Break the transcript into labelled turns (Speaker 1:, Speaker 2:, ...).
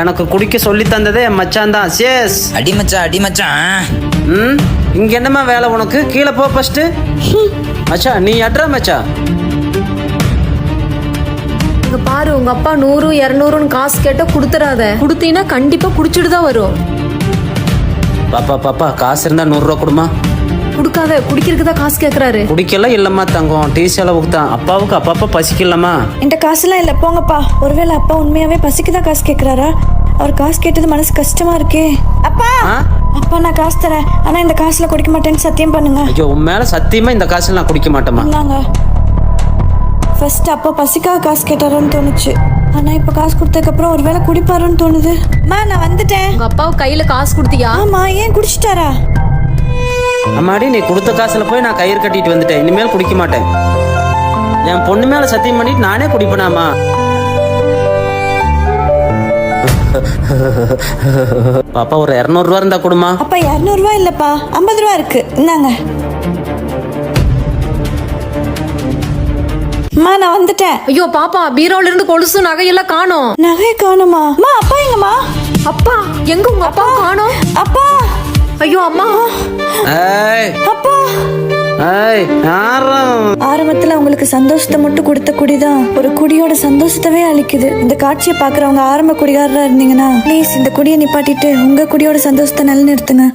Speaker 1: எனக்கு குடிக்க சொல்லி தந்ததே என் மச்சான் தான். சேஸ்
Speaker 2: அடி மச்சான்.
Speaker 1: இங்க என்னம்மா வேலை உனக்கு? கீழே போ ஃபர்ஸ்ட். மச்சான் நீ அட்ரா மச்சான்.
Speaker 3: இங்க பாரு, உங்க அப்பா 100 200 காசு கேட்டா கொடுத்துறாத. கொடுத்தீங்கன்னா கண்டிப்பா குடிச்சிட்டு தான் வரும்.
Speaker 1: பாப்பா காசு இருந்தா 100 ரூபா கொடுமா.
Speaker 3: குடுக்காத, குடிக்கிறதுக்கு தான் காசு கேக்குறாரு.
Speaker 1: குடிக்கல இல்லம்மா தங்கம், டீ செலவுக்கு தான். அப்பாவுக்கு அப்பப்ப பசிக்கலம்மா.
Speaker 4: என்கிட்ட காசுலாம் இல்லை, போங்கப்பா. ஒருவேளை அப்பா உண்மையாவே பசிக்குதான் காசு கேட்குறாரா? அவர் காசு கேட்டது மனசு கஷ்டமா இருக்கே. அப்பா அப்பா நான் காசு தரேன், ஆனா இந்த காசுல குடிக்க மாட்டேன்னு சத்தியம் பண்ணுங்க.
Speaker 1: ஐயோ உன் மேல சத்தியமா இந்த காசுல நான் குடிக்க மாட்டேமா.
Speaker 4: இந்தாங்க. ஃபர்ஸ்ட் அப்பா பசிக்காக காசு கேட்டாரோன்னு தோணுச்சு, ஆனா இப்ப காசு கொடுத்ததுக்கு அப்புறம் ஒருவேளை குடிப்பாருன்னு தோணுது. நான் வந்துட்டேன்.
Speaker 3: உங்க அப்பாவுக்கு கையில காசு கொடுத்தியா?
Speaker 4: ஆமா, ஏன் குடிச்சிட்டாரா?
Speaker 1: அம்மாடி நீ கொடுத்த காசுல போய் நான் கயிறு கட்டிட்டு வந்துட்டேன். இனிமேல் குடிக்க மாட்டேன். என் பொண்ணு மேல சத்தியம் பண்ணிட்டு நானே குடிப்பேனாமா? பாப்பா ஒரு 200 ரூபா இருந்தா கொடுமா.
Speaker 4: அப்பா 200 ரூபா இல்லப்பா, 50 ரூபா இருக்கு, இந்தாங்க. நான் வந்துட்டேன்.
Speaker 3: ஐயோ பாப்பா, பீரோல இருந்து கொலுசு நகையெல்லாம் காணோம்.
Speaker 4: நகை காணுமா? அப்பா எங்கம்மா?
Speaker 3: அப்பா எங்க? உங்க அப்பா காணோம்.
Speaker 4: அப்பா!
Speaker 3: ஐயோ அம்மா!
Speaker 4: அப்பா! ஆரம்பத்துல உங்களுக்கு சந்தோஷத்தை மட்டும் கொடுத்த குடிதான் ஒரு குடியோட சந்தோஷத்தவே அளிக்குது. இந்த காட்சியை பாக்குறவங்க ஆரம்ப குடிகாரரா இருந்தீங்கன்னா ப்ளீஸ் இந்த குடியை நிப்பாட்டிட்டு உங்க குடியோட சந்தோஷத்தை நிலைநிறுத்துங்க.